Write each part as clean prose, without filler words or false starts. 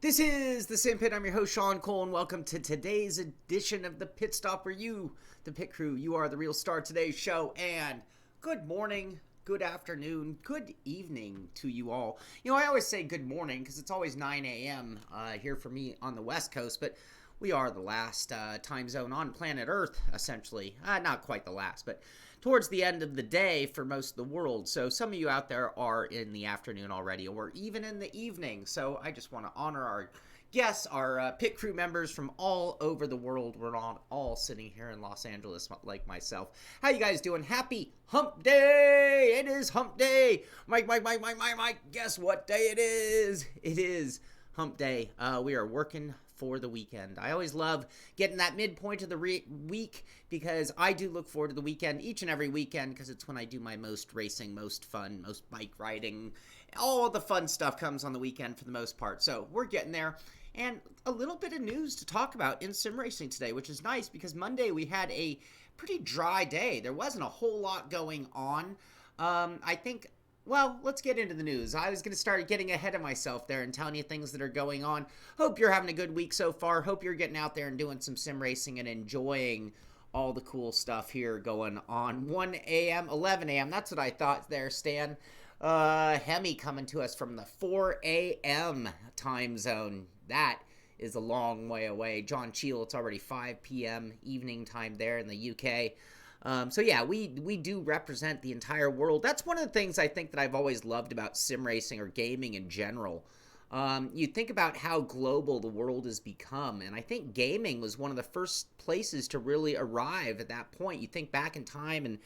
This is the Simpit. I'm your host, Shaun Cole, and welcome to today's edition of the Pitstop, where you, the pit crew, you are the real star of today's show. And good morning, good afternoon, good evening to you all. You know, I always say good morning because it's always 9 a.m. Here for me on the West Coast, but we are the last time zone on planet Earth, essentially. Not quite the last, but towards the end of the day for most of the world. So some of you out there are in the afternoon already, or even in the evening. So I just want to honor our guests, our pit crew members from all over the world. We're not all sitting here in Los Angeles like myself. How you guys doing? Happy hump day! It is hump day! Mike. Guess what day it is? It is hump day. We are working for the weekend. I always love getting that midpoint of the week because I do look forward to the weekend each and every weekend because it's when I do my most racing, most fun, most bike riding. All the fun stuff comes on the weekend for the most part. So we're getting there. And a little bit of news to talk about in sim racing today, which is nice because Monday we had a pretty dry day. There wasn't a whole lot going on. Well, let's get into the news. I was going to start getting ahead of myself there and telling you things that are going on. Hope you're having a good week so far. Hope you're getting out there and doing some sim racing and enjoying all the cool stuff here going on. 1 a.m., 11 a.m. That's what I thought there, Stan. Hemi coming to us from the 4 a.m. time zone. That is a long way away. John Cheel, it's already 5 p.m. evening time there in the UK. So yeah, we do represent the entire world. That's one of the things I think that I've always loved about sim racing or gaming in general. You think about how global the world has become, and I think gaming was one of the first places to really arrive at that point. You think back in time and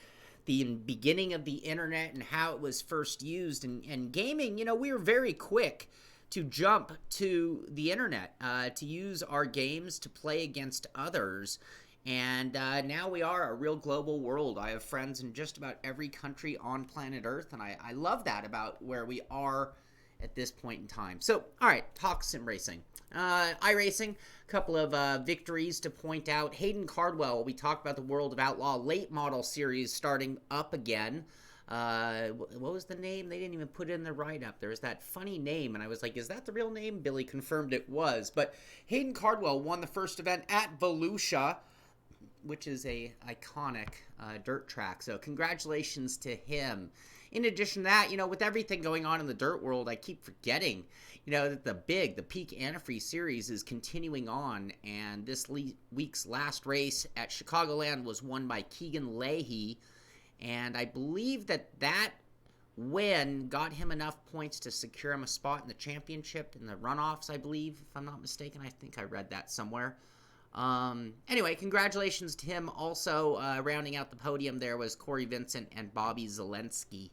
the beginning of the internet and how it was first used, and gaming, you know, we were very quick to jump to the internet, to use our games to play against others. And now we are a real global world. I have friends in just about every country on planet Earth, and I love that about where we are at this point in time. So, all right, talk sim racing. iRacing, a couple of victories to point out. Hayden Cardwell, we talked about the World of Outlaw late model series starting up again. What was the name? They didn't even put it in the write-up. There was that funny name, and I was like, is that the real name? Billy confirmed it was. But Hayden Cardwell won the first event at Volusia, which is a iconic dirt track. So congratulations to him. In addition to that, you know, with everything going on in the dirt world, I keep forgetting, you know, that the Peak Antifreeze series is continuing on. And this week's last race at Chicagoland was won by Keegan Leahy. And I believe that win got him enough points to secure him a spot in the championship in the runoffs, I believe, if I'm not mistaken. I think I read that somewhere. Anyway, congratulations to him. Also, rounding out the podium there was Corey Vincent and Bobby Zelensky.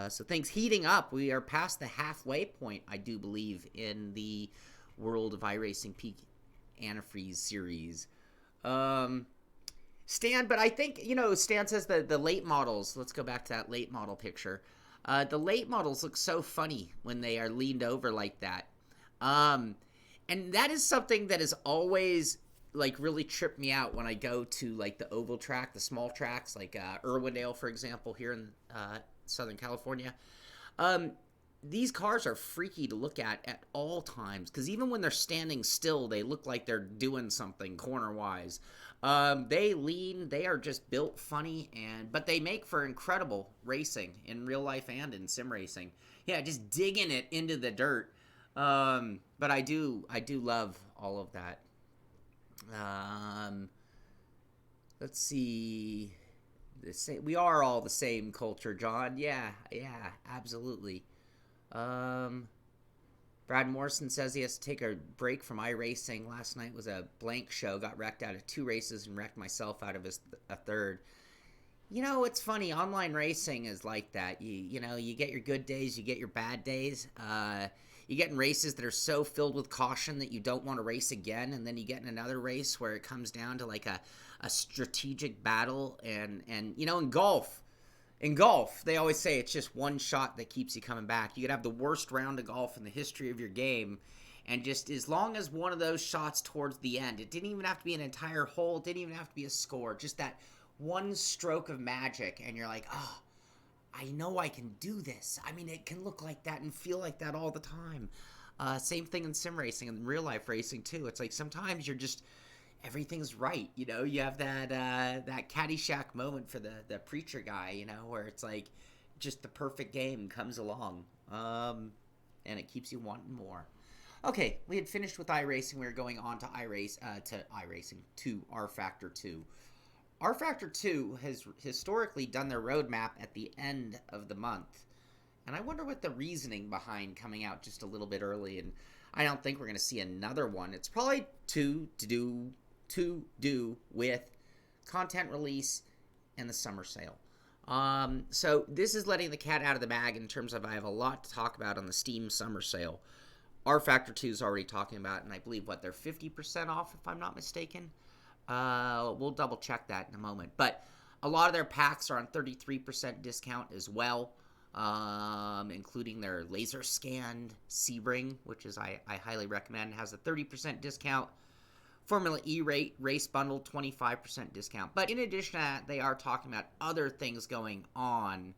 So things heating up. We are past the halfway point, I do believe, in the World of iRacing Peak Antifreeze series. Stan, but I think, you know, Stan says the late models. Let's go back to that late model picture. The late models look so funny when they are leaned over like that. And that is something that has always, like, really tripped me out when I go to, like, the oval track, the small tracks, like Irwindale, for example, here in Southern California. These cars are freaky to look at all times, because even when they're standing still, they look like they're doing something corner-wise. They lean, they are just built funny, but they make for incredible racing in real life and in sim racing. Yeah, just digging it into the dirt. But I do love all of that. Let's see. We are all the same culture, John. Yeah, absolutely. Brad Morrison says he has to take a break from iRacing. Last night was a blank show. Got wrecked out of 2 races and wrecked myself out of a third. You know, it's funny. Online racing is like that. You know, you get your good days, you get your bad days. You get in races that are so filled with caution that you don't want to race again, and then you get in another race where it comes down to like a strategic battle. And you know, in golf, they always say it's just one shot that keeps you coming back. You could have the worst round of golf in the history of your game, and just as long as one of those shots towards the end, it didn't even have to be an entire hole, it didn't even have to be a score, just that one stroke of magic, and you're like, oh, I know I can do this. I mean, it can look like that and feel like that all the time. Same thing in sim racing and real life racing too. It's like sometimes you're just everything's right, you know. You have that Caddyshack moment for the preacher guy, you know, where it's like just the perfect game comes along, and it keeps you wanting more. Okay, we had finished with iRacing. We were going on to iRacing to RFactor 2. RFactor 2 has historically done their roadmap at the end of the month. And I wonder what the reasoning behind coming out just a little bit early. And I don't think we're going to see another one. It's probably to do with content release and the summer sale. So this is letting the cat out of the bag in terms of I have a lot to talk about on the Steam summer sale. RFactor 2 is already talking about, and I believe, they're 50% off, if I'm not mistaken. We'll double check that in a moment. But a lot of their packs are on 33% discount as well, including their laser scanned C-Ring, which is I highly recommend. It has a 30% discount. Formula E race bundle, 25% discount. But in addition to that, they are talking about other things going on.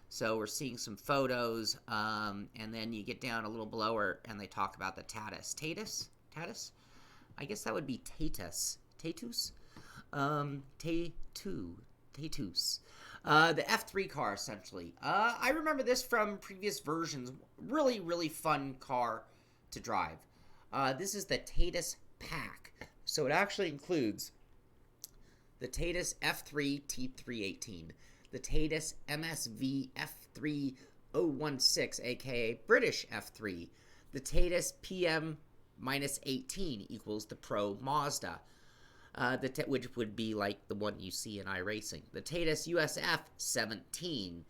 So we're seeing some photos, and then you get down a little below her, and they talk about the Tatus. Tatus? I guess that would be Tatus. Tatus? Tatus. The F3 car, essentially. I remember this from previous versions. Really, really fun car to drive. This is the Tatus pack. So it actually includes the Tatus F3 T318, the Tatus MSV F3016, aka British F3, the Tatus PM-18 equals the Pro Mazda, which would be like the one you see in iRacing, the Tatus USF 17,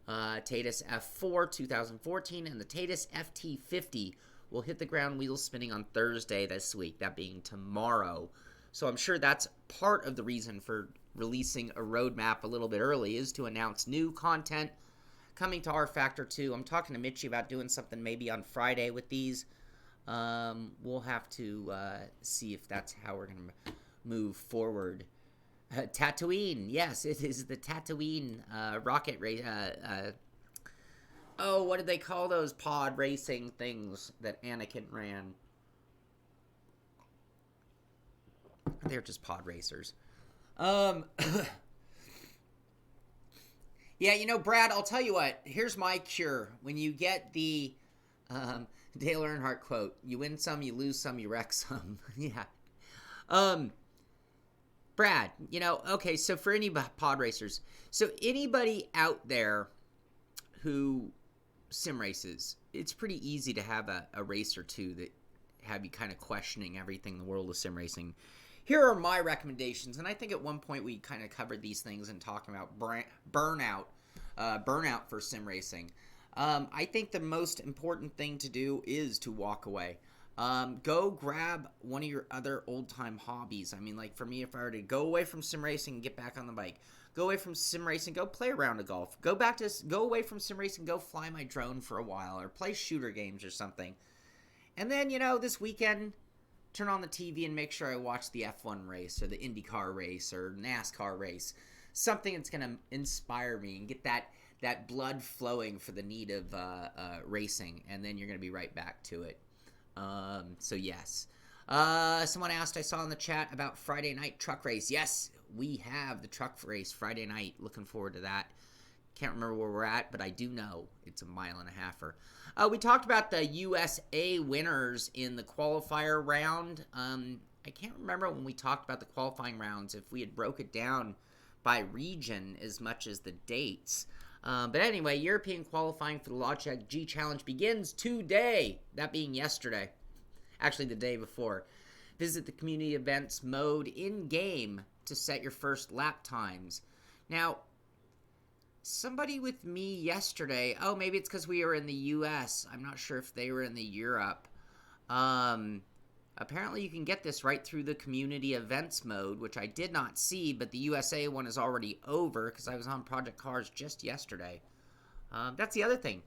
Tatus F4 2014, and the Tatus FT50 will hit the ground wheels spinning on Thursday this week, that being tomorrow. So I'm sure that's part of the reason for releasing a roadmap a little bit early, is to announce new content coming to RFactor 2. I'm talking to Mitchie about doing something maybe on Friday with these. We'll have to see if that's how we're going to move forward. Tatooine, yes, it is the Tatooine rocket race. What did they call those pod racing things that Anakin ran? They're just pod racers. Yeah, you know, Brad, I'll tell you what. Here's my cure. When you get the Dale Earnhardt quote, you win some, you lose some, you wreck some. Yeah. Brad, you know, okay, so for any pod racers, so anybody out there who sim races, it's pretty easy to have a race or two that have you kind of questioning everything in the world of sim racing. Here are my recommendations, and I think at one point we kind of covered these things in talking about burnout for sim racing. I think the most important thing to do is to walk away. Go grab one of your other old-time hobbies. I mean, like for me, if I were to go away from sim racing and get back on the bike, go away from sim racing, go play a round of golf, go away from sim racing, go fly my drone for a while, or play shooter games or something. And then, you know, this weekend, turn on the TV and make sure I watch the F1 race or the IndyCar race or NASCAR race. Something that's going to inspire me and get that blood flowing for the need of racing. And then you're going to be right back to it. So yes. Someone asked, I saw in the chat about Friday night truck race. Yes, we have the truck race Friday night. Looking forward to that. Can't remember where we're at, but I do know it's a mile and a halfer. We talked about the USA winners in the qualifier round. I can't remember when we talked about the qualifying rounds if we had broke it down by region as much as the dates. But anyway, European qualifying for the Logitech G Challenge begins today, that being yesterday. Actually, the day before. Visit the community events mode in-game to set your first lap times. Now, somebody with me yesterday, maybe it's because we were in the US. I'm not sure if they were in the Europe. Apparently you can get this right through the community events mode, which I did not see, but the USA one is already over because I was on Project Cars just yesterday. That's the other thing.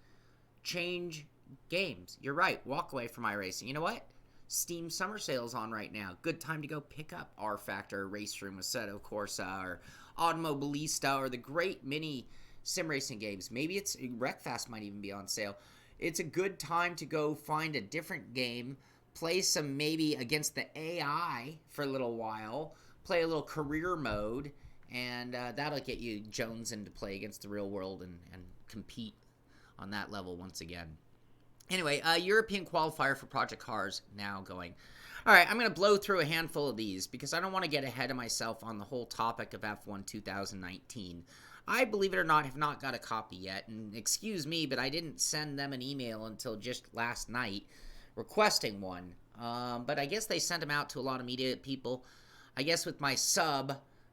Change games. You're right. Walk away from iRacing. You know what? Steam Summer Sale's on right now. Good time to go pick up RFactor, Race Room, Assetto Corsa, or Automobilista, or the great mini sim racing games. Maybe it's Wreckfast might even be on sale. it's a good time to go find a different game, play some maybe against the AI for a little while, play a little career mode, and that'll get you Jones into play against the real world and compete on that level once again. Anyway, European qualifier for Project Cars now going. All right, I'm going to blow through a handful of these because I don't want to get ahead of myself on the whole topic of F1 2019. I, believe it or not, have not got a copy yet, and excuse me, but I didn't send them an email until just last night requesting one. But I guess they sent them out to a lot of media people. I guess with my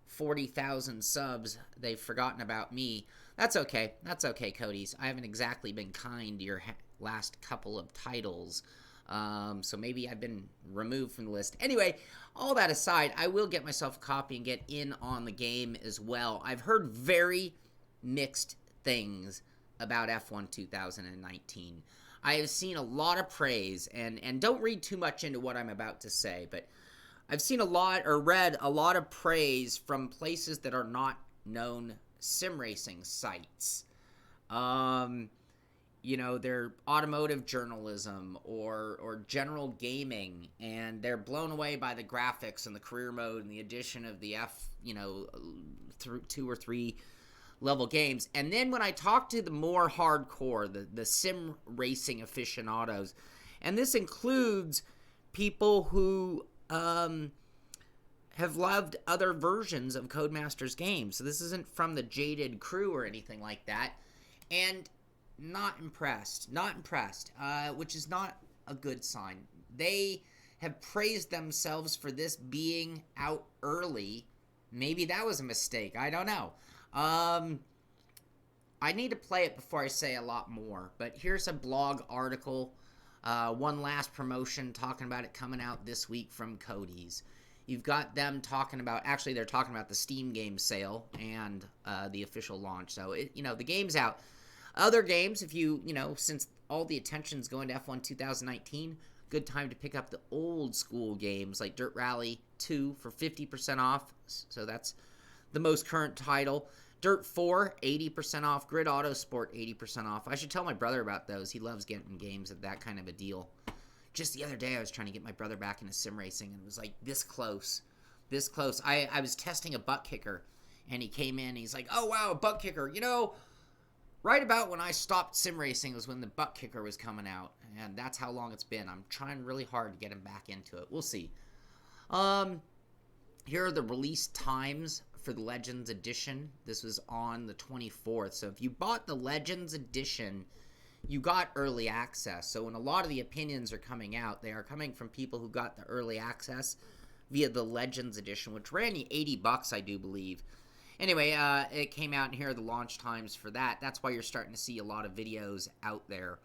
40,000 subs, they've forgotten about me. That's okay. That's okay, Cody's. I haven't exactly been kind to your last couple of titles. So maybe I've been removed from the list. Anyway, all that aside, I will get myself a copy and get in on the game as well. I've heard very mixed things about F1 2019. I have seen a lot of praise, and don't read too much into what I'm about to say, but I've seen a lot, or read a lot of praise from places that are not known sim racing sites. You know, they're automotive journalism or general gaming, and they're blown away by the graphics and the career mode and the addition of the through 2 or 3 level games. And then when I talk to the more hardcore, the sim racing aficionados, and this includes people who have loved other versions of CODEMASTERS games. So this isn't from the jaded crew or anything like that. And not impressed, which is not a good sign. They have praised themselves for this being out early. Maybe that was a mistake. I don't know. I need to play it before I say a lot more. But here's a blog article. One last promotion talking about it coming out this week from Cody's. You've got them talking about, actually they're talking about the Steam game sale and the official launch. So, the game's out. Other games, if since all the attention's going to F1 2019, good time to pick up the old school games like Dirt Rally 2 for 50% off. So that's the most current title. Dirt 4, 80% off. Grid Autosport, 80% off. I should tell my brother about those. He loves getting games at that kind of a deal. Just the other day, I was trying to get my brother back into sim racing, and it was like this close. This close. I was testing a butt kicker, and he came in, and he's like, oh, wow, a butt kicker. Right about when I stopped sim racing was when the butt kicker was coming out, and that's how long it's been. I'm trying really hard to get him back into it. We'll see. Here are the release times for the Legends Edition. This was on the 24th. So if you bought the Legends Edition, you got early access. So when a lot of the opinions are coming out, they are coming from people who got the early access via the Legends Edition, which ran you $80, I do believe. Anyway, it came out, and here are the launch times for that. That's why you're starting to see a lot of videos out there.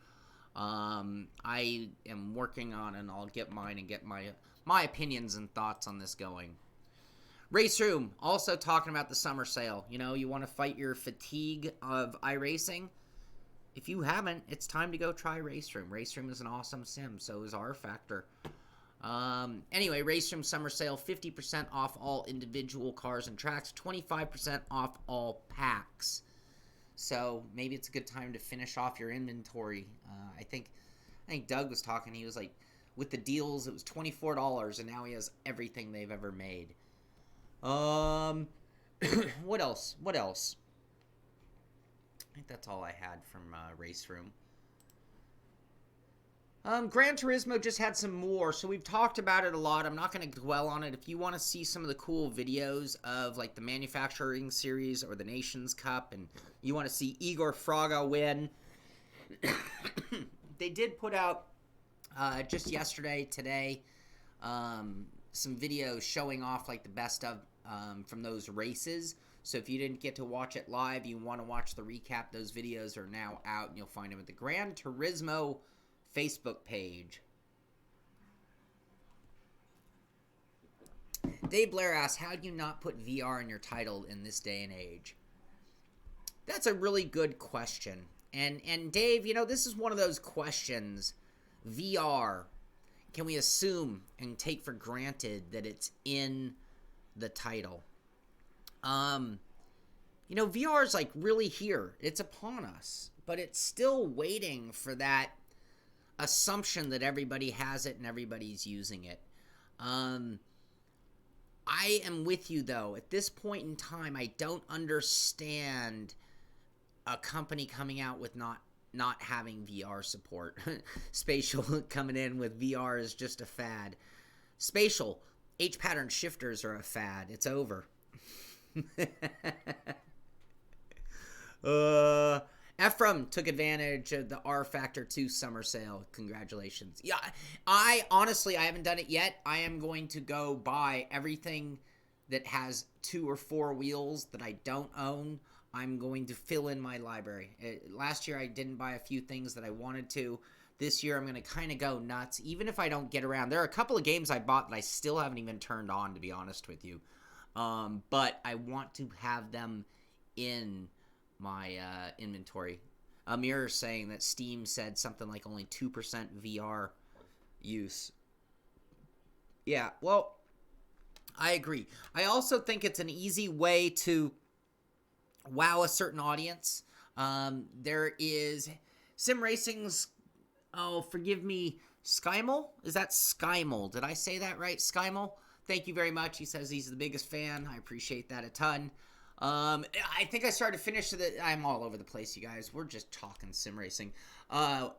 I am working on, and I'll get mine and get my opinions and thoughts on this going. Race Room, also talking about the summer sale. You want to fight your fatigue of iRacing? If you haven't, it's time to go try Race Room. Race Room is an awesome sim, so is RFactor. Anyway, Race Room Summer Sale, 50% off all individual cars and tracks, 25% off all packs. So maybe it's a good time to finish off your inventory. I think Doug was talking. He was like, with the deals, it was $24, and now he has everything they've ever made. What else? I think that's all I had from Race Room. Gran Turismo just had some more, so we've talked about it a lot. I'm not going to dwell on it. If you want to see some of the cool videos of like the Manufacturing Series or the Nations Cup, and you want to see Igor Fraga win, they did put out just yesterday, today, some videos showing off like the best of from those races. So if you didn't get to watch it live, you want to watch the recap, those videos are now out, and you'll find them at the Gran Turismo Facebook page. Dave Blair asks, how do you not put VR in your title in this day and age? That's a really good question. And Dave, this is one of those questions. VR, can we assume and take for granted that it's in the title? VR is like really here. It's upon us. but it's still waiting for that assumption that everybody has it and everybody's using it. I am with you, though. At this point in time, I don't understand a company coming out with not having VR support. Spatial coming in with VR is just a fad. Spatial, H-pattern shifters are a fad. It's over. Ephraim took advantage of the RFactor 2 summer sale. Congratulations. Yeah, I honestly haven't done it yet. I am going to go buy everything that has 2 or 4 wheels that I don't own. I'm going to fill in my library. Last year I didn't buy a few things that I wanted to. This year I'm going to kind of go nuts, even if I don't get around. There are a couple of games I bought that I still haven't even turned on, to be honest with you. But I want to have them in my inventory. Amir is saying that Steam said something like only 2% VR use. Yeah, well, I agree. I also think it's an easy way to wow a certain audience. There is Sim Racing's, oh, forgive me, Skymel? Is that Skymel? Did I say that right? Skymel? Thank you very much. He says he's the biggest fan. I appreciate that a ton. I think I started to finish I'm all over the place, you guys. We're just talking sim racing.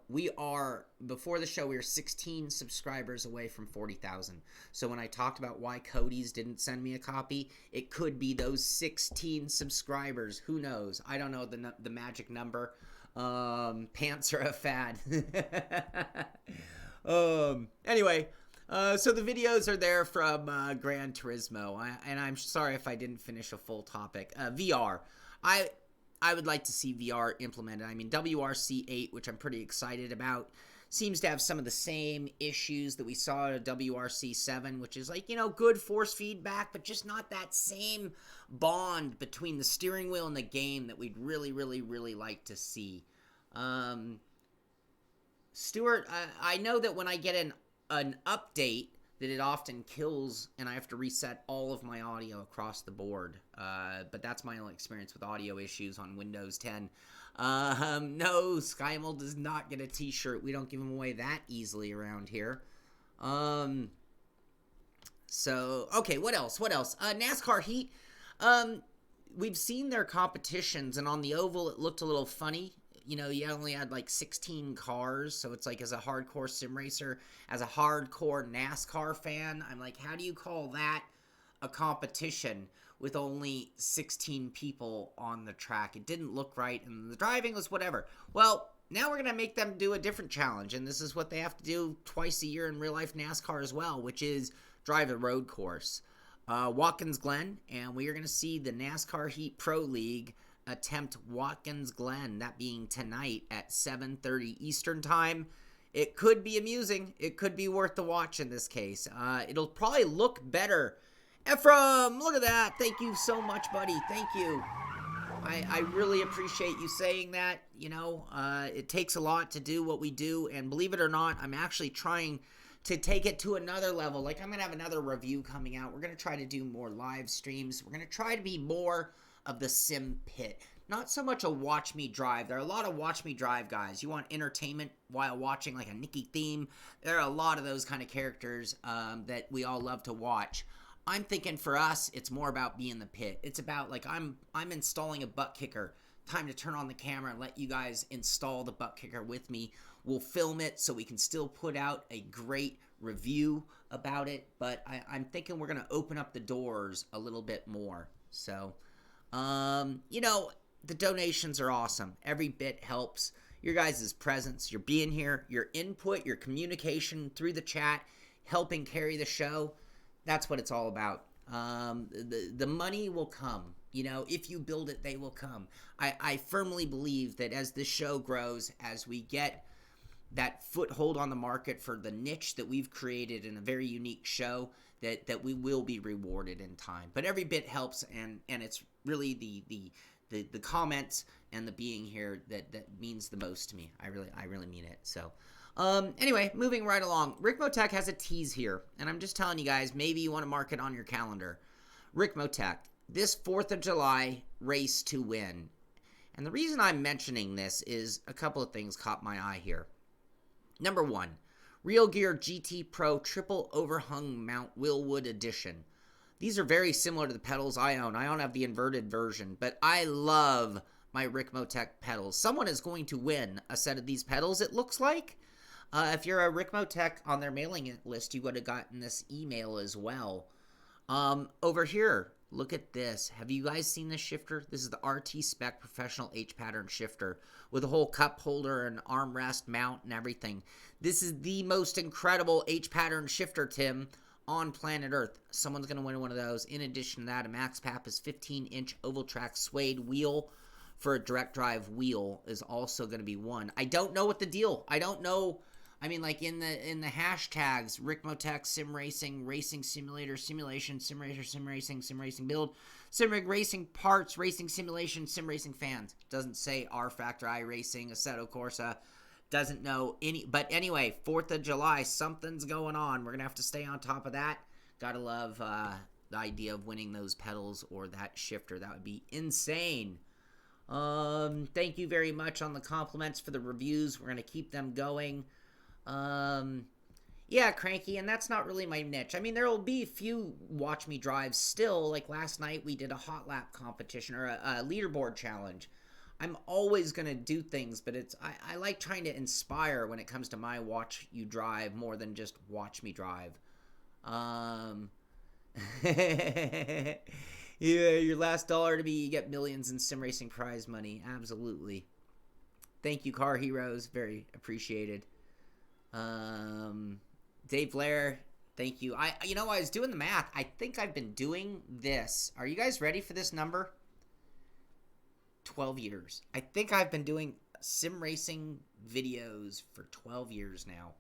We are, before the show, we were 16 subscribers away from 40,000. So when I talked about why Cody's didn't send me a copy, it could be those 16 subscribers. Who knows? I don't know the magic number. Pants are a fad. Anyway. So the videos are there from Gran Turismo, and I'm sorry if I didn't finish a full topic. VR. I would like to see VR implemented. I mean, WRC8, which I'm pretty excited about, seems to have some of the same issues that we saw at WRC7, which is like, good force feedback, but just not that same bond between the steering wheel and the game that we'd really, really, really like to see. Stuart, I know that when I get an update that it often kills and I have to reset all of my audio across the board, but that's my only experience with audio issues on Windows 10. No, Skymel does not get a t-shirt. We don't give them away that easily around here. So okay, what else NASCAR Heat. We've seen their competitions, and on the oval it looked a little funny. You only had like 16 cars, so it's like, as a hardcore sim racer, as a hardcore NASCAR fan, I'm like, how do you call that a competition with only 16 people on the track? It didn't look right, and the driving was whatever. Well, now we're going to make them do a different challenge, and this is what they have to do twice a year in real-life NASCAR as well, which is drive a road course. Watkins Glen, and we are going to see the NASCAR Heat Pro League attempt Watkins Glen, that being tonight at 7:30 Eastern Time. It could be amusing. It could be worth the watch in this case. It'll probably look better. Ephraim, look at that. Thank you so much, buddy. Thank you. I really appreciate you saying that. It takes a lot to do what we do, and believe it or not, I'm actually trying to take it to another level. Like, I'm going to have another review coming out. We're going to try to do more live streams. We're going to try to be more of the sim pit, not so much a watch me drive. There are a lot of watch me drive guys. You want entertainment while watching, like a Nikki theme. There are a lot of those kind of characters that we all love to watch. I'm thinking for us, it's more about being the pit. It's about, like, I'm installing a butt kicker. Time to turn on the camera and let you guys install the butt kicker with me. We'll film it so we can still put out a great review about it, but I'm thinking we're going to open up the doors a little bit more. So the donations are awesome. Every bit helps. Your guys' presence, your being here, your input, your communication through the chat, helping carry the show. That's what it's all about. The money will come. If you build it, they will come. I firmly believe that as this show grows, as we get that foothold on the market for the niche that we've created in a very unique show, that we will be rewarded in time. But every bit helps, and it's really the comments and the being here that means the most to me. I really mean it. So anyway, moving right along. Rick Motec has a tease here, and I'm just telling you guys, maybe you want to mark it on your calendar. Rick Motec, this 4th of July race to win. And the reason I'm mentioning this is a couple of things caught my eye here. Number one, Real Gear GT Pro Triple Overhung Mount Willwood Edition. These are very similar to the pedals I own. I don't have the inverted version, but I love my Ricmotech pedals. Someone is going to win a set of these pedals, it looks like. If you're a Ricmotech on their mailing list, you would have gotten this email as well. Over here, look at this. Have you guys seen this shifter? This is the RT Spec Professional H-Pattern shifter with a whole cup holder and armrest mount and everything. This is the most incredible H-Pattern shifter, Tim, on planet Earth. Someone's going to win one of those. In addition to that, a Max Pappas 15-inch oval track suede wheel for a direct drive wheel is also going to be won. I don't know what the deal. I don't know. I mean, like in the hashtags, Ricmotech, Sim Racing, Racing Simulator, Simulation, Sim Racer, Sim Racing Build, Sim Rig Racing Parts, Racing Simulation, Sim Racing Fans. Doesn't say RFactor, iRacing, Assetto Corsa. Doesn't know any. But anyway, 4th of July, something's going on. We're going to have to stay on top of that. Gotta love the idea of winning those pedals or that shifter. That would be insane. Thank you very much on the compliments for the reviews. We're going to keep them going. Yeah, Cranky, and that's not really my niche. I mean, there will be a few watch me drives still. Like last night, we did a hot lap competition or a leaderboard challenge. I'm always going to do things, but I like trying to inspire when it comes to my watch you drive more than just watch me drive. Yeah, your last dollar to me, you get millions in sim racing prize money. Absolutely. Thank you, Car Heroes. Very appreciated. Dave Blair, thank you. I was doing the math. I think I've been doing this. Are you guys ready for this number? 12 years. I think I've been doing sim racing videos for 12 years now.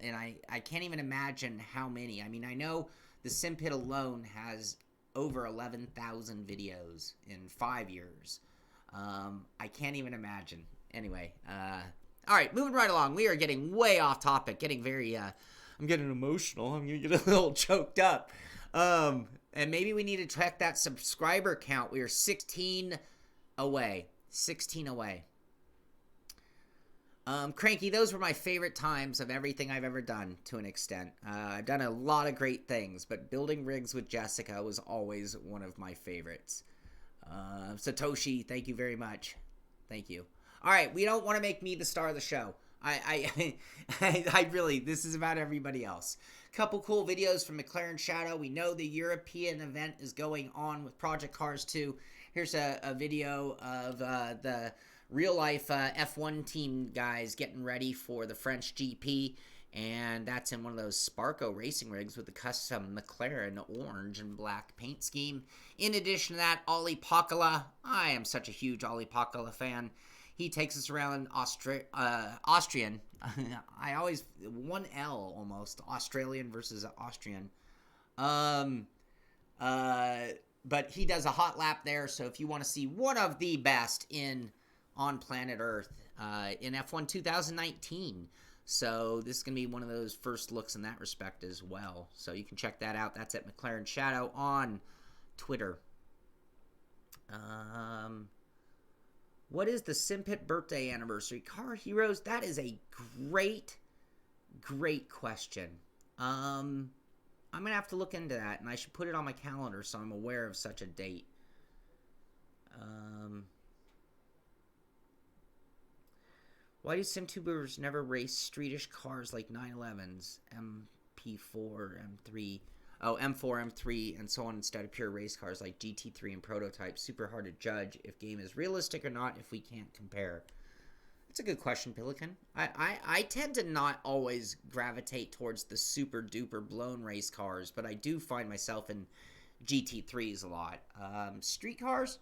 And I can't even imagine how many. I mean, I know the Simpit alone has over 11,000 videos in 5 years. I can't even imagine. Anyway, all right, moving right along. We are getting way off topic, getting very, I'm getting emotional. I'm going to get a little choked up. And maybe we need to check that subscriber count. We are 16 away. 16 away. Cranky, those were my favorite times of everything I've ever done to an extent. I've done a lot of great things, but building rigs with Jessica was always one of my favorites. Satoshi, thank you very much. Thank you. All right, we don't want to make me the star of the show. I really, this is about everybody else. Couple cool videos from McLaren Shadow. We know the European event is going on with Project Cars 2. Here's a video of the real-life F1 team guys getting ready for the French GP. And that's in one of those Sparco racing rigs with the custom McLaren orange and black paint scheme. In addition to that, Ollie Pakala. I am such a huge Ollie Pakala fan. He takes us around Austrian. I always, one L almost. Australian versus Austrian. But he does a hot lap there. So if you want to see one of the best on planet Earth in F1 2019. So this is going to be one of those first looks in that respect as well. So you can check that out. That's at McLaren Shadow on Twitter. What is the Simpit birthday anniversary? Car Heroes, that is a great, great question. I'm going to have to look into that, and I should put it on my calendar so I'm aware of such a date. Why do SimTubers never race streetish cars like 911s, MP4, M3, M4, M3, and so on instead of pure race cars like GT3 and Prototype? Super hard to judge if game is realistic or not if we can't compare. That's a good question, Pelican. I tend to not always gravitate towards the super duper blown race cars, but I do find myself in GT3s a lot. Street cars?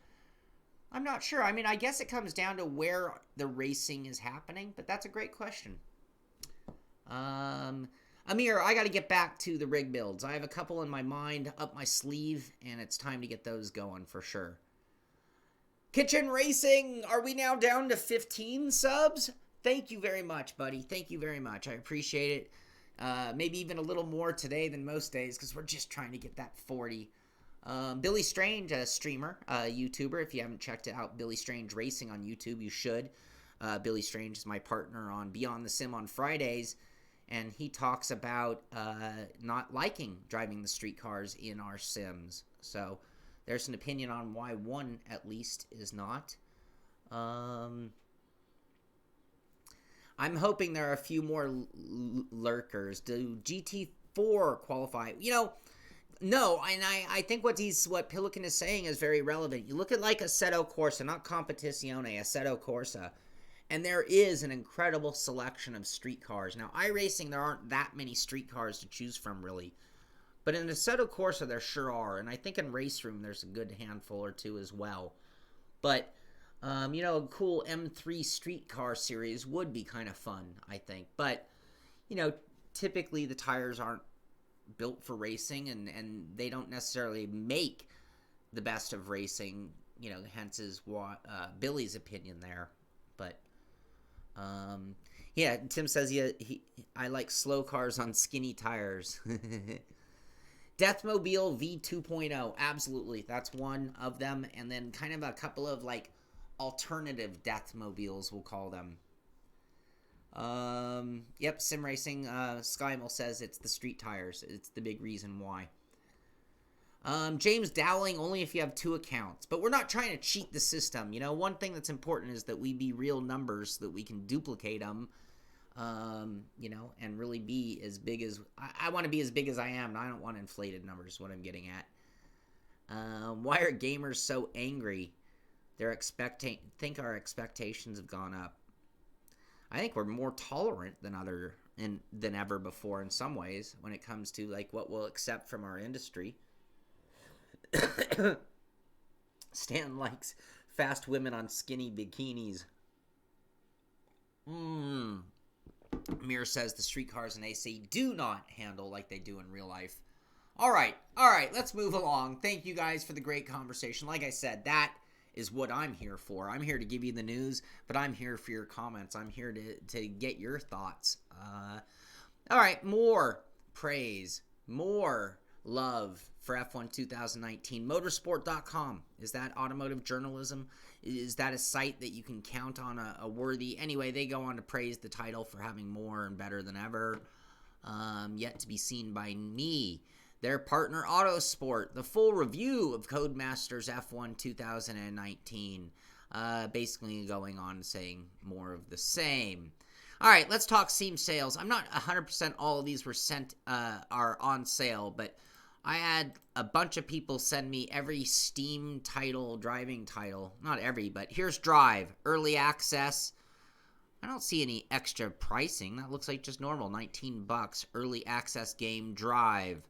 I'm not sure. I mean, I guess it comes down to where the racing is happening, but that's a great question. Amir, I got to get back to the rig builds. I have a couple in my mind up my sleeve, and it's time to get those going for sure. Kitchen Racing, are we now down to 15 subs? Thank you very much, buddy. Thank you very much. I appreciate it. Maybe even a little more today than most days because we're just trying to get that 40. Billy Strange, a streamer, a YouTuber. If you haven't checked out Billy Strange Racing on YouTube, you should. Billy Strange is my partner on Beyond the Sim on Fridays, and he talks about not liking driving the street cars in our sims. So there's an opinion on why one, at least, is not. I'm hoping there are a few more lurkers. Do GT4 qualify? No, and I think what Pelican is saying is very relevant. You look at like Assetto Corsa, not Competizione, Assetto Corsa, and there is an incredible selection of street cars. Now, iRacing, there aren't that many street cars to choose from, really. But in Assetto Corsa, there sure are, and I think in Race Room, there's a good handful or two as well. But, a cool M3 street car series would be kind of fun, I think. But, typically the tires aren't built for racing, and they don't necessarily make the best of racing, hence is Billy's opinion there. But Tim says I like slow cars on skinny tires. Deathmobile V2.0, absolutely, that's one of them, and then kind of a couple of like alternative Deathmobiles, we'll call them. Sim racing. Skymel says it's the street tires. It's the big reason why. James Dowling, only if you have 2 accounts. But we're not trying to cheat the system. One thing that's important is that we be real numbers so that we can duplicate them. And really be as big as... I want to be as big as I am, and I don't want inflated numbers, is what I'm getting at. Why are gamers so angry? Think our expectations have gone up. I think we're more tolerant than ever before in some ways when it comes to like what we'll accept from our industry. Stan likes fast women on skinny bikinis. Mir says the street cars in AC do not handle like they do in real life. All right, let's move along. Thank you guys for the great conversation. Like I said, that is what I'm here for. I'm here to give you the news, but I'm here for your comments. I'm here to get your thoughts. All right, more praise, more love for F1 2019. Motorsport.com. Is that automotive journalism? Is that a site that you can count on a worthy... Anyway, they go on to praise the title for having more and better than ever. Yet to be seen by me. Their partner Autosport, the full review of CODEMASTERS F1 2019. Basically going on saying more of the same. All right, let's talk Steam sales. I'm not 100% all of these were are on sale, but I had a bunch of people send me every Steam title, driving title. Not every, but here's Drive, early access. I don't see any extra pricing. That looks like just normal, $19. Early access game, Drive.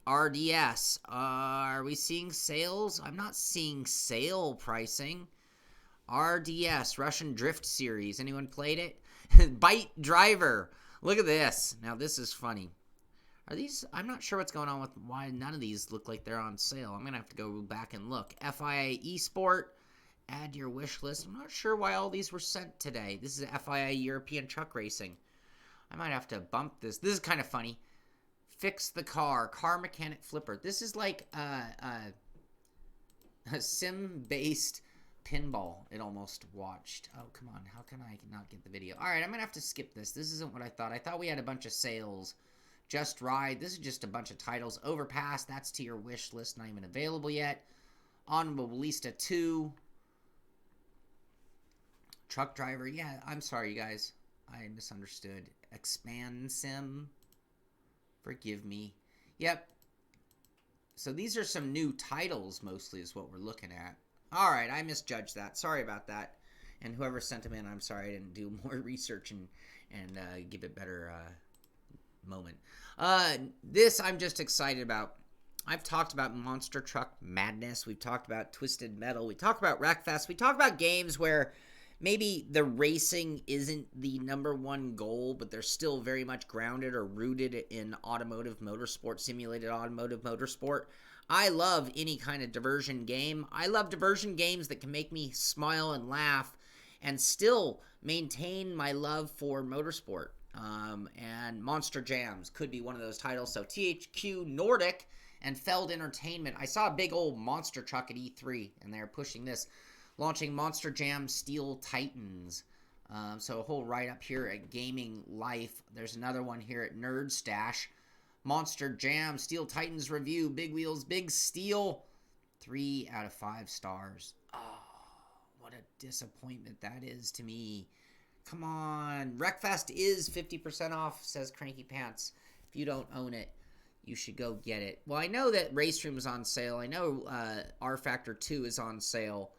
RDS, are we seeing sales? I'm not seeing sale pricing. RDS, Russian Drift Series. Anyone played it? Byte Driver. Look at this. Now, this is funny. Are these... I'm not sure what's going on with why none of these look like they're on sale. I'm going to have to go back and look. FIA Esport. Add to your wish list. I'm not sure why all these were sent today. This is FIA European Truck Racing. I might have to bump this. This is kind of funny. Fix the Car Mechanic Flipper. This is like a sim-based pinball. It almost watched. Oh, come on. How can I not get the video? All right, I'm going to have to skip this. This isn't what I thought. I thought we had a bunch of sales. Just Ride. This is just a bunch of titles. Overpass. That's to your wish list. Not even available yet. Automobilista 2. Truck Driver. Yeah, I'm sorry, you guys. I misunderstood. Expand Sim. Forgive me. Yep. So these are some new titles, mostly, is what we're looking at. All right, I misjudged that. Sorry about that. And whoever sent them in, I'm sorry I didn't do more research and give it better moment. This I'm just excited about. I've talked about Monster Truck Madness. We've talked about Twisted Metal. We talked about Wreckfest. We talked about games where maybe the racing isn't the #1 goal, but they're still very much grounded or rooted in automotive motorsport, simulated automotive motorsport. I love any kind of diversion game. I love diversion games that can make me smile and laugh and still maintain my love for motorsport. And Monster Jams could be one of those titles. So THQ Nordic and Feld Entertainment. I saw a big old monster truck at E3, and they're pushing this, launching Monster Jam Steel Titans. So a whole write-up here at Gaming Life. There's another one here at Nerd Stash. Monster Jam Steel Titans review. Big wheels, big steel. 3 out of 5 stars. Oh, what a disappointment that is to me. Come on. Wreckfest is 50% off, says Cranky Pants. If you don't own it, you should go get it. Well, I know that Race Room is on sale. I know RFactor 2 is on sale.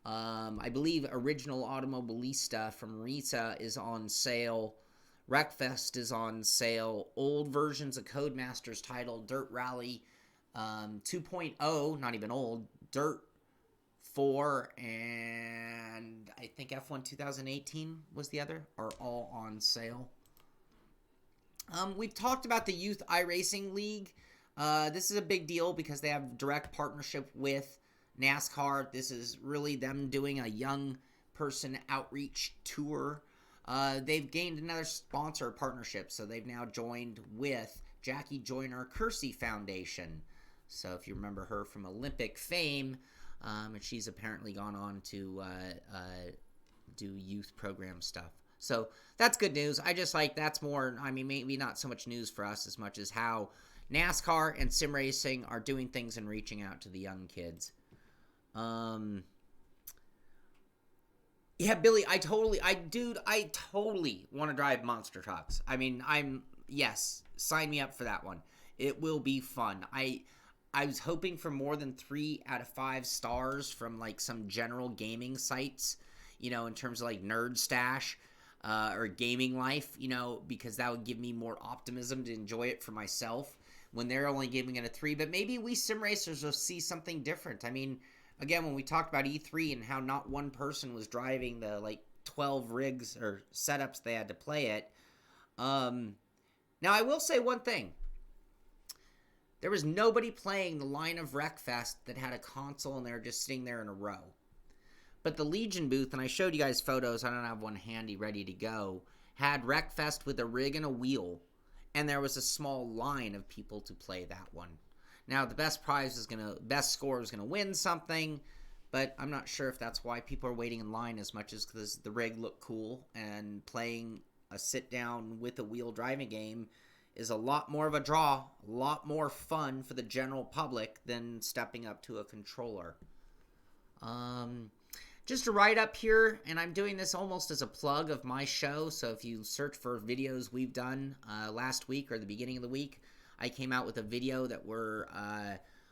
I believe Original Automobilista from Rita is on sale. Wreckfest is on sale. Old versions of Codemasters title, Dirt Rally 2.0, not even old, Dirt 4, and I think F1 2018 was the other, are all on sale. We've talked about the Youth iRacing League. This is a big deal because they have direct partnership with NASCAR. This is really them doing a young person outreach tour. They've gained another sponsor partnership, so they've now joined with Jackie Joyner Kersey Foundation. So if you remember her from Olympic fame, and she's apparently gone on to do youth program stuff. So that's good news. I just like that's more, I mean, maybe not so much news for us as much as how NASCAR and sim racing are doing things and reaching out to the young kids. Yeah, Billy, I totally want to drive monster trucks. I mean, yes, sign me up for that one. It will be fun. I was hoping for more than 3 out of 5 stars from like some general gaming sites, you know, in terms of like Nerd Stash, or Gaming Life, you know, because that would give me more optimism to enjoy it for myself when they're only giving it a 3. But maybe we sim racers will see something different. I mean, again, when we talked about E3 and how not one person was driving the like 12 rigs or setups they had to play it. Now I will say one thing. There was nobody playing the line of Wreckfest that had a console and they were just sitting there in a row. But the Legion booth, and I showed you guys photos, I don't have one handy ready to go, had Wreckfest with a rig and a wheel, and there was a small line of people to play that one. Now, the best score is gonna win something, but I'm not sure if that's why people are waiting in line as much as because the rig looked cool, and playing a sit-down with a wheel driving game is a lot more of a draw, a lot more fun for the general public than stepping up to a controller. Just a write-up here, and I'm doing this almost as a plug of my show, so if you search for videos we've done last week or the beginning of the week, I came out with a video that were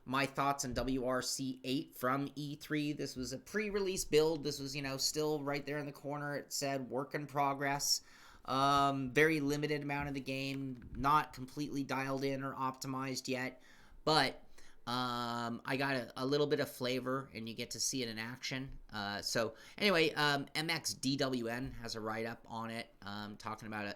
my thoughts on WRC8 from E3. This was a pre-release build. This was, you know, still right there in the corner. It said work in progress. Very limited amount of the game, not completely dialed in or optimized yet, but I got a little bit of flavor, and you get to see it in action. So anyway, MXDWN has a write-up on it, talking about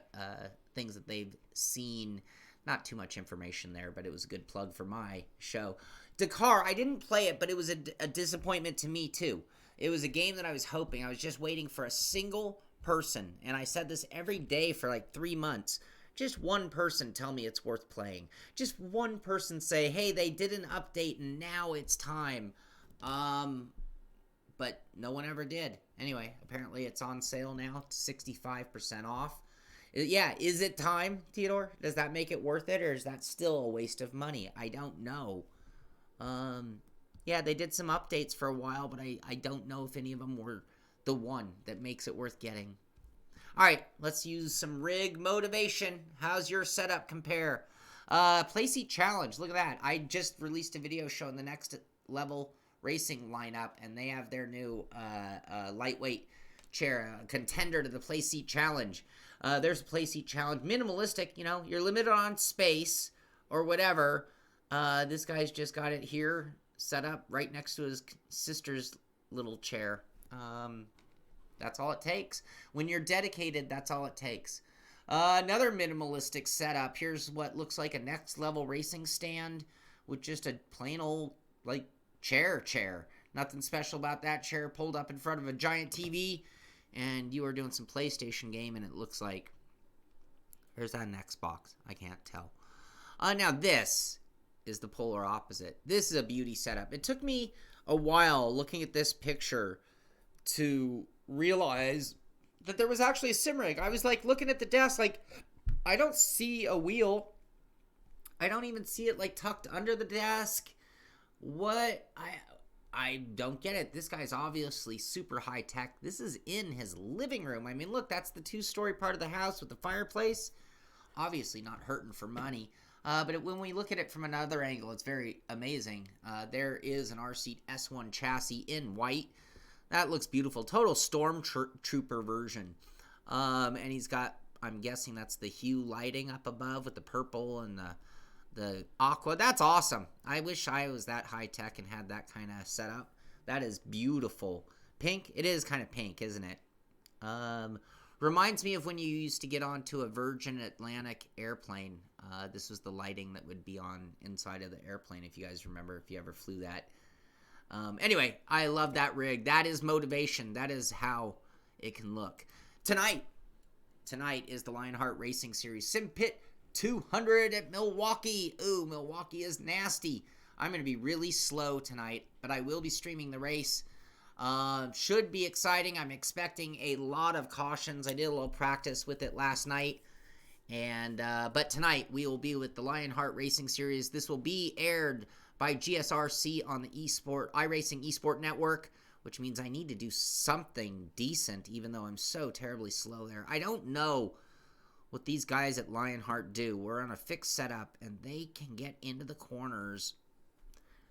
things that they've seen. Not too much information there, but it was a good plug for my show. Dakar, I didn't play it, but it was a disappointment to me too. It was a game that I was hoping. I was just waiting for a single person, and I said this every day for like 3 months. Just one person tell me it's worth playing. Just one person say, hey, they did an update and now it's time. But no one ever did. Anyway, apparently it's on sale now, 65% off. Yeah, is it time, Theodore? Does that make it worth it, or is that still a waste of money? I don't know. Yeah, they did some updates for a while, but I don't know if any of them were the one that makes it worth getting. All right, let's use some rig motivation. How's your setup compare? Playseat Challenge, look at that. I just released a video showing the next level racing lineup, and they have their new lightweight chair, contender to the Playseat Challenge. There's a Playseat Challenge. Minimalistic, you know, you're limited on space or whatever. This guy's just got it here set up right next to his sister's little chair. That's all it takes. When you're dedicated, that's all it takes. Another minimalistic setup. Here's what looks like a next level racing stand with just a plain old, like, chair. Nothing special about that chair, pulled up in front of a giant TV, and you are doing some PlayStation game, and it looks like, there's that an Xbox. I can't tell. Now this is the polar opposite. This is a beauty setup. It took me a while looking at this picture to realize that there was actually a sim rig. I was like looking at the desk, like, I don't see a wheel. I don't even see it like tucked under the desk. What? I don't get it. This guy's obviously super high tech. This is in his living room. I mean, look, that's the 2-story part of the house with the fireplace. Obviously not hurting for money. But when we look at it from another angle, it's very amazing. There is an RC S1 chassis in white. That looks beautiful. Total Stormtrooper version. And he's got, I'm guessing that's the hue lighting up above with the purple and the aqua. That's awesome. I wish I was that high tech and had that kind of setup. That is beautiful. Pink? It is kind of pink, isn't it? Reminds me of when you used to get onto a Virgin Atlantic airplane. This was the lighting that would be on inside of the airplane, if you guys remember, if you ever flew that. Anyway, I love that rig. That is motivation. That is how it can look. Tonight is the Lionheart Racing Series Simpit 200 at Milwaukee. Ooh, Milwaukee is nasty. I'm going to be really slow tonight, but I will be streaming the race. Should be exciting. I'm expecting a lot of cautions. I did a little practice with it last night. And but tonight we will be with the Lionheart Racing Series. This will be aired by GSRC on the iRacing Esport Network, which means I need to do something decent, even though I'm so terribly slow there. I don't know what these guys at Lionheart do. We're on a fixed setup, and they can get into the corners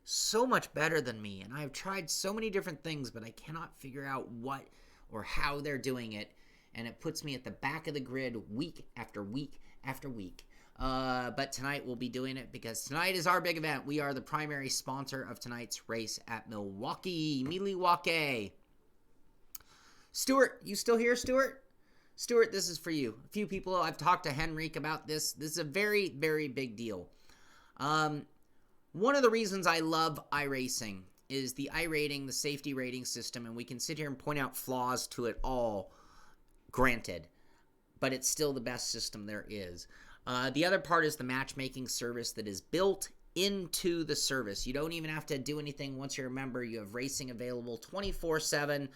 so much better than me. And I've tried so many different things, but I cannot figure out what or how they're doing it. And it puts me at the back of the grid week after week after week. But tonight we'll be doing it because tonight is our big event. We are the primary sponsor of tonight's race at Milwaukee. Stuart, you still here, Stuart? Stuart, this is for you. A few people, I've talked to Henrik about this. This is a very, very big deal. One of the reasons I love iRacing is the iRating, the safety rating system, and we can sit here and point out flaws to it all, granted, but it's still the best system there is. The other part is the matchmaking service that is built into the service. You don't even have to do anything once you're a member. You have racing available 24/7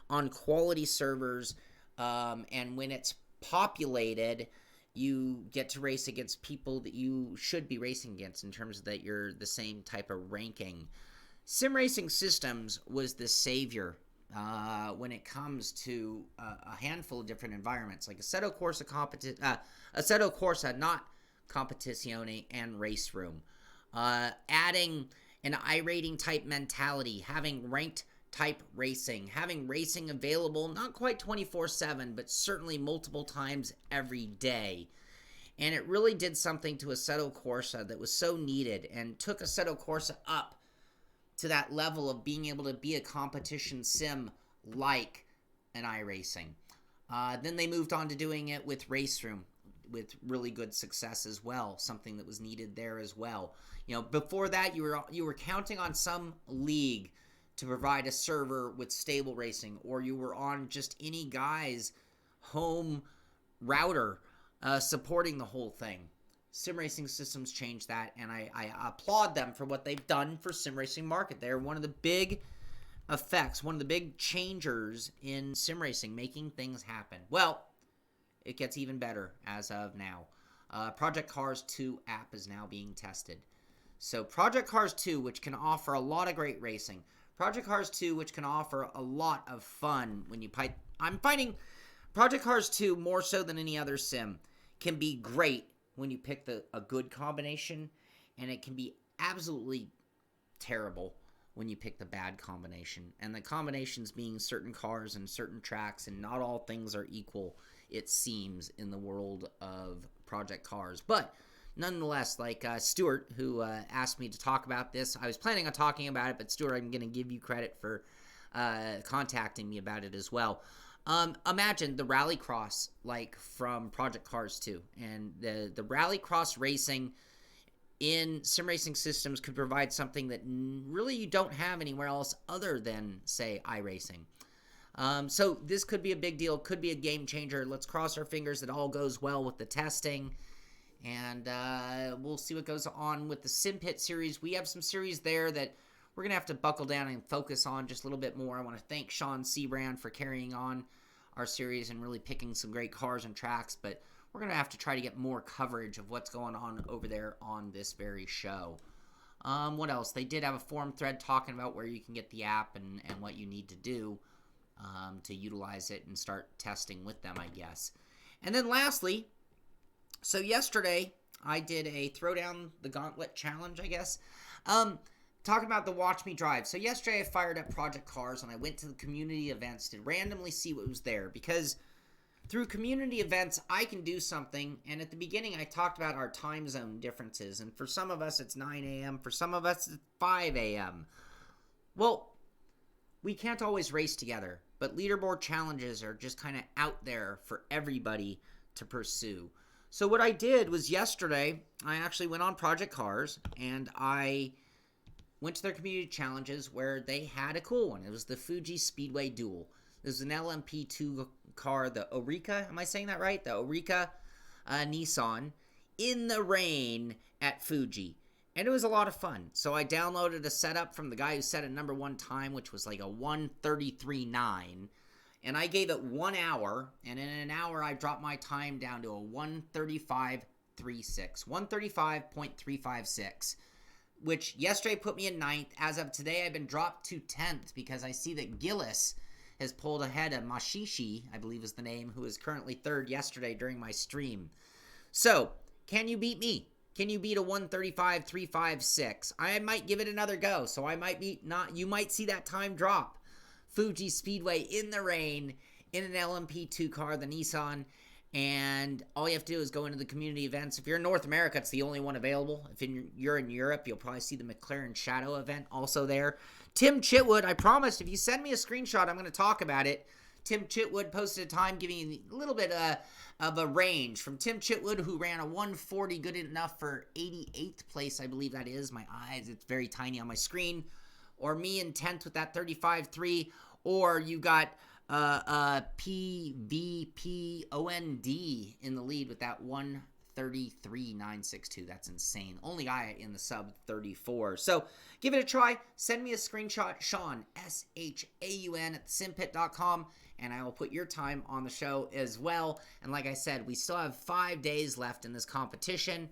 on quality servers, and when it's populated, you get to race against people that you should be racing against in terms of that you're the same type of ranking. Sim Racing Systems was the savior when it comes to a handful of different environments, like Assetto Corsa, not Competizione, and Race Room. Adding an iRating type mentality, having ranked type racing, having racing available not quite 24/7, but certainly multiple times every day. And it really did something to Assetto Corsa that was so needed and took Assetto Corsa up to that level of being able to be a competition sim like an iRacing. Then they moved on to doing it with Race Room with really good success as well, something that was needed there as well. You know, before that, you were counting on some league to provide a server with stable racing, or you were on just any guy's home router supporting the whole thing. Sim Racing Systems changed that, and I applaud them for what they've done for sim racing market. They're one of the big effects, one of the big changers in sim racing, making things happen. Well, it gets even better as of now. Project Cars 2 app is now being tested. So Project Cars 2, which can offer a lot of great racing. Project Cars 2, which can offer a lot of fun when you pipe. I'm finding Project Cars 2, more so than any other sim, can be great when you pick a good combination, and it can be absolutely terrible when you pick the bad combination. And the combinations being certain cars and certain tracks, and not all things are equal, it seems, in the world of Project Cars. But nonetheless, like Stuart, who asked me to talk about this, I was planning on talking about it, but Stuart, I'm going to give you credit for contacting me about it as well. Imagine the rallycross, like from Project Cars 2, and the rallycross racing in Sim Racing Systems could provide something that really you don't have anywhere else other than, say, iRacing. So this could be a big deal, could be a game changer. Let's cross our fingers that all goes well with the testing, And we'll see what goes on with the Simpit series. We have some series there that we're going to have to buckle down and focus on just a little bit more. I want to thank Shaun for carrying on our series and really picking some great cars and tracks. But we're going to have to try to get more coverage of what's going on over there on this very show. What else? They did have a forum thread talking about where you can get the app and what you need to do to utilize it and start testing with them, I guess. And then lastly, so yesterday I did a throw down the gauntlet challenge, I guess. Talking about the Watch Me Drive. So yesterday I fired up Project Cars and I went to the community events to randomly see what was there, because through community events I can do something. And at the beginning I talked about our time zone differences, and for some of us it's 9 a.m., for some of us it's 5 a.m. Well, we can't always race together, but leaderboard challenges are just kind of out there for everybody to pursue. So what I did was yesterday, I actually went on Project Cars, and I went to their community challenges where they had a cool one. It was the Fuji Speedway Duel. This is an LMP2 car, the Oreca, am I saying that right? The Oreca Nissan, in the rain at Fuji. And it was a lot of fun. So I downloaded a setup from the guy who set a number one time, which was like a 1:33.9. And I gave it 1 hour, and in an hour I dropped my time down to a 1:35.36, 1:35.356, which yesterday put me in 9th. As of today, I've been dropped to 10th because I see that Gillis has pulled ahead of Mashishi, I believe is the name, who is currently 3rd yesterday during my stream. So, can you beat me? Can you beat a 1:35.356? I might give it another go, so I might be not. You might see that time drop. Fuji Speedway in the rain in an LMP2 car, the Nissan, and all you have to do is go into the community events. If you're in North America, it's the only one available. If you're in Europe, you'll probably see the McLaren Shadow event also there. Tim Chitwood, I promised, if you send me a screenshot, I'm going to talk about it. Tim Chitwood posted a time giving you a little bit of a range from Tim Chitwood, who ran a 140, good enough for 88th place, I believe that is. My eyes, it's very tiny on my screen. Or me in 10th with that 35.3, or you got PVPOND in the lead with that 1:33.962. That's insane. Only guy in the sub 34. So give it a try. Send me a screenshot, Shaun, SHAUN at simpit.com, and I will put your time on the show as well. And like I said, we still have 5 days left in this competition.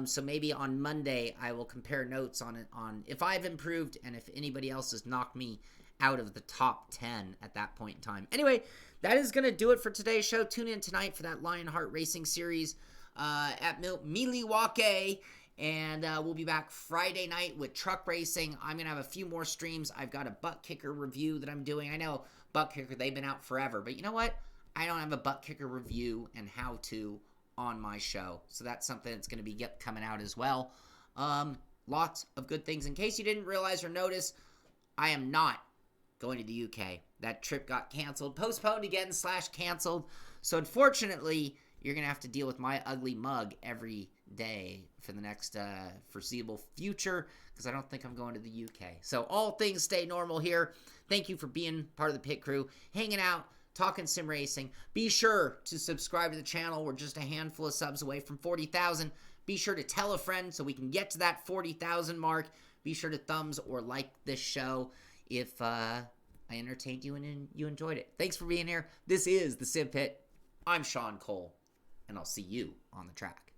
So maybe on Monday I will compare notes on it, on if I've improved and if anybody else has knocked me out of the top 10 at that point in time. Anyway, that is going to do it for today's show. Tune in tonight for that Lionheart Racing series at Milwaukee, and we'll be back Friday night with truck racing. I'm going to have a few more streams. I've got a butt kicker review that I'm doing. I know butt kicker, they've been out forever, but you know what? I don't have a butt kicker review and how to on my show, so that's something that's going to be coming out as well. Lots of good things. In case you didn't realize or notice, I am not going to the UK. That trip got canceled, postponed again / canceled. So unfortunately, you're going to have to deal with my ugly mug every day for the next foreseeable future, because I don't think I'm going to the UK. So all things stay normal here. Thank you for being part of the pit crew, hanging out, talking sim racing. Be sure to subscribe to the channel. We're just a handful of subs away from 40,000. Be sure to tell a friend so we can get to that 40,000 mark. Be sure to thumbs or like this show if I entertained you and you enjoyed it. Thanks for being here. This is the Simpit. I'm Shaun Cole, and I'll see you on the track.